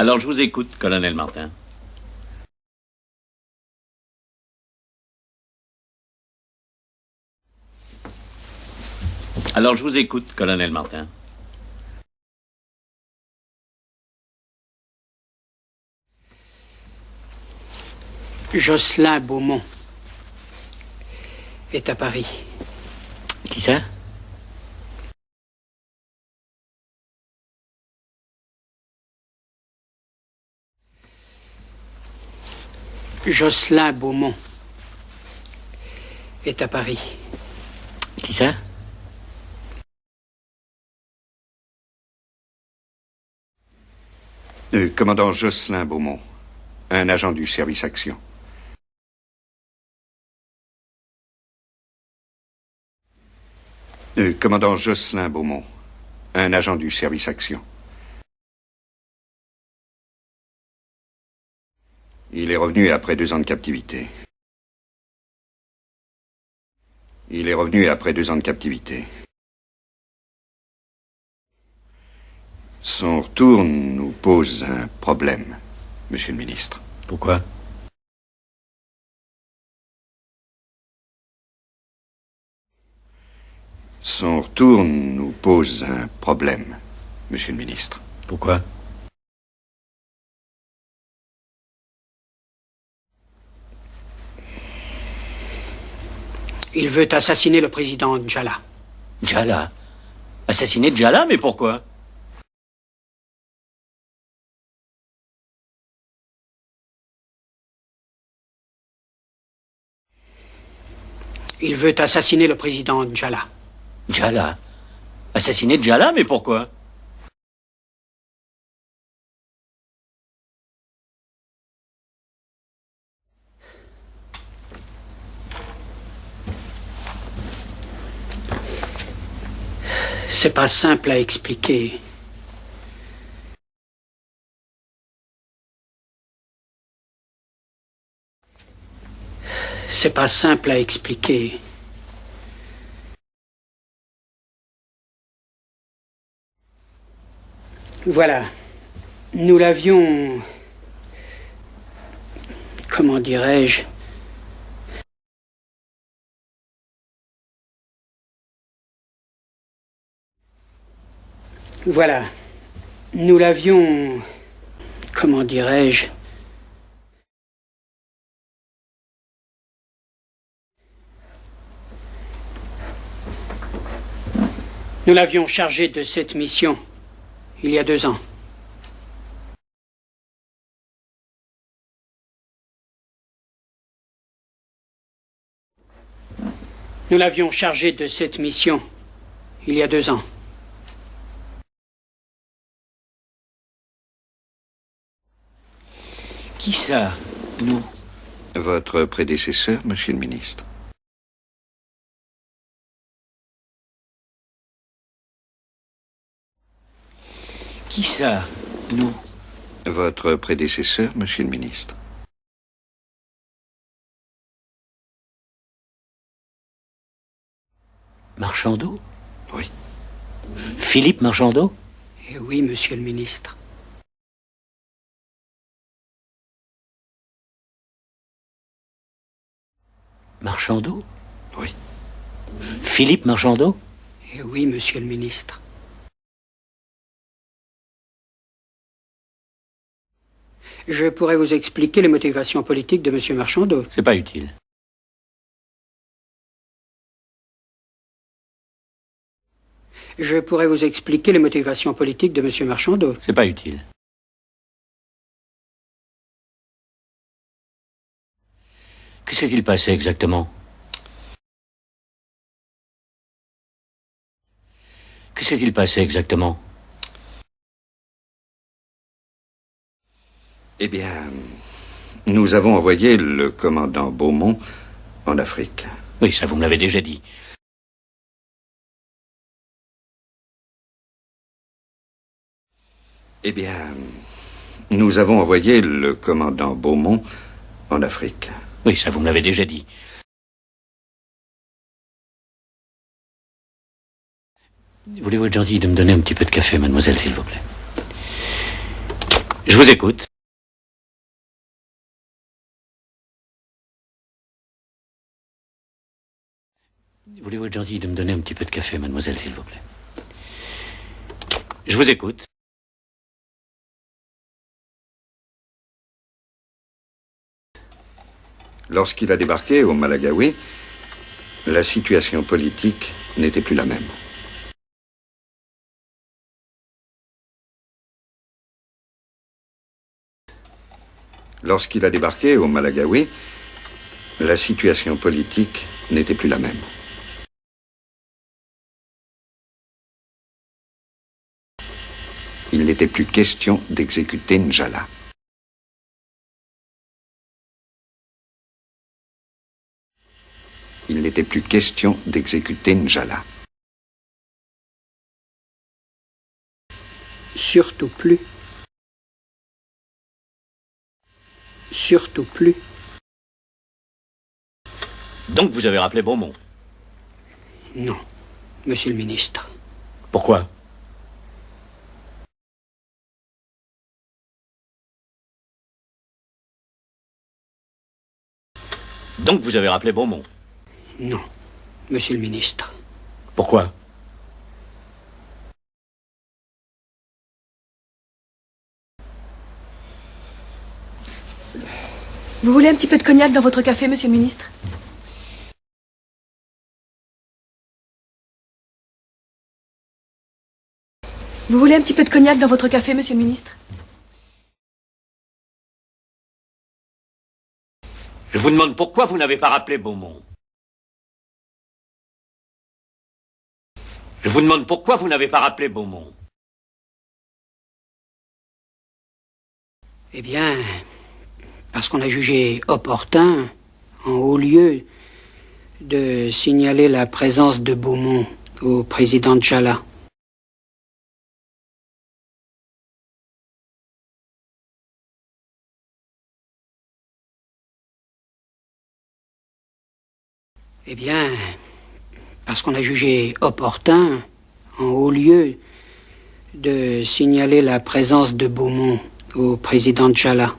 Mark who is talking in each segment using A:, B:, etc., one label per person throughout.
A: Alors je vous écoute, colonel Martin. Alors je vous écoute, colonel Martin.
B: Jocelyn Beaumont est à Paris.
A: Qui ça?
B: Jocelyn Beaumont est à Paris.
A: Qui ça?
C: Commandant Jocelyn Beaumont, un agent du service action. Commandant Jocelyn Beaumont, un agent du service action. Il est revenu après 2 ans de captivité. Il est revenu après 2 ans de captivité. Son retour nous pose un problème, monsieur le ministre.
A: Pourquoi?
C: Son retour nous pose un problème, monsieur le ministre.
A: Pourquoi?
B: Il veut assassiner le président Djala.
A: Djala? Assassiner Djala, mais pourquoi?
B: Il veut assassiner le président Djala.
A: Djala? Assassiner Djala, mais pourquoi?
B: C'est pas simple à expliquer. C'est pas simple à expliquer. Voilà. Nous l'avions... Comment dirais-je? Voilà. Nous l'avions... Comment dirais-je? Nous l'avions chargé de cette mission il y a 2 ans. Nous l'avions chargé de cette mission il y a 2 ans.
A: Qui ça? Nous?
C: Votre prédécesseur, monsieur le ministre.
A: Qui ça? Nous?
C: Votre prédécesseur, monsieur le ministre.
A: Marchandeau?
C: Oui.
A: Philippe Marchandeau?
B: Eh oui, monsieur le ministre.
A: Marchandeau?
C: Oui.
A: Philippe Marchandeau?
B: Eh oui, monsieur le ministre. Je pourrais vous expliquer les motivations politiques de monsieur Marchandeau.
A: C'est pas utile.
B: Je pourrais vous expliquer les motivations politiques de monsieur Marchandeau.
A: C'est pas utile. Que s'est-il passé exactement? Que s'est-il passé exactement?
C: Eh bien, nous avons envoyé le commandant Beaumont en Afrique.
A: Oui, ça vous me l'avez déjà dit.
C: Eh bien, nous avons envoyé le commandant Beaumont en Afrique.
A: Oui, ça vous me l'avez déjà dit. Voulez-vous être gentil de me donner un petit peu de café, mademoiselle, s'il vous plaît? Je vous écoute. Voulez-vous être gentil de me donner un petit peu de café, mademoiselle, s'il vous plaît? Je vous écoute.
C: Lorsqu'il a débarqué au Malagaoui, la situation politique n'était plus la même. Lorsqu'il a débarqué au Malagaoui, la situation politique n'était plus la même. Il n'était plus question d'exécuter Njala. Il n'était plus question d'exécuter Njala.
B: Surtout plus. Surtout plus.
A: Donc vous avez rappelé Beaumont?
B: Non, monsieur le ministre.
A: Pourquoi? Donc vous avez rappelé Beaumont?
B: Non, monsieur le ministre.
A: Pourquoi?
D: Vous voulez un petit peu de cognac dans votre café, monsieur le ministre? Vous voulez un petit peu de cognac dans votre café, monsieur le ministre?
A: Je vous demande pourquoi vous n'avez pas rappelé Beaumont. Je vous demande pourquoi vous n'avez pas rappelé Beaumont.
B: Eh bien, parce qu'on a jugé opportun, en haut lieu, de signaler la présence de Beaumont au président Njala. Eh bien, parce qu'on a jugé opportun, en haut lieu, de signaler la présence de Beaumont au président Njala.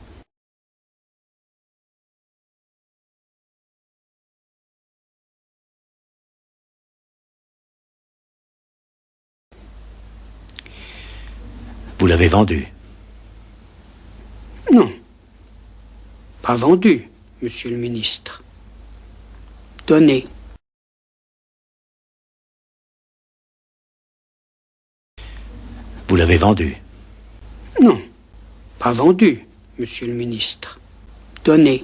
A: Vous l'avez vendu?
B: Non, pas vendu, monsieur le ministre. Donné.
A: Vous l'avez vendu?
B: Non, pas vendu, monsieur le ministre. Donné.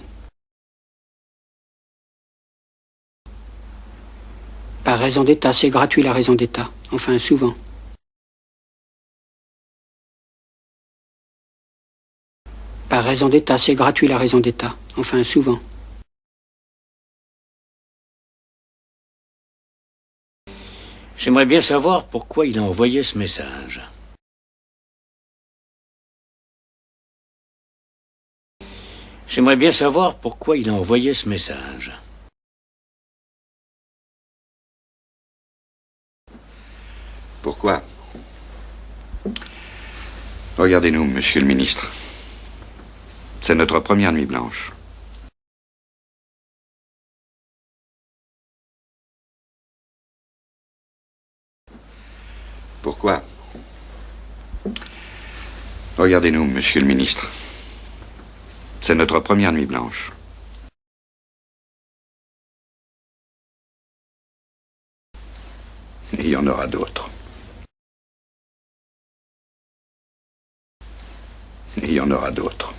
B: Par raison d'État, c'est gratuit la raison d'État. Enfin, souvent. Par raison d'État, c'est gratuit la raison d'État. Enfin, souvent.
A: J'aimerais bien savoir pourquoi il a envoyé ce message. J'aimerais bien savoir pourquoi il a envoyé ce message.
C: Pourquoi? Regardez-nous, monsieur le ministre. C'est notre première nuit blanche. Pourquoi? Regardez-nous, monsieur le ministre. C'est notre première nuit blanche. Et il y en aura d'autres. Et il y en aura d'autres.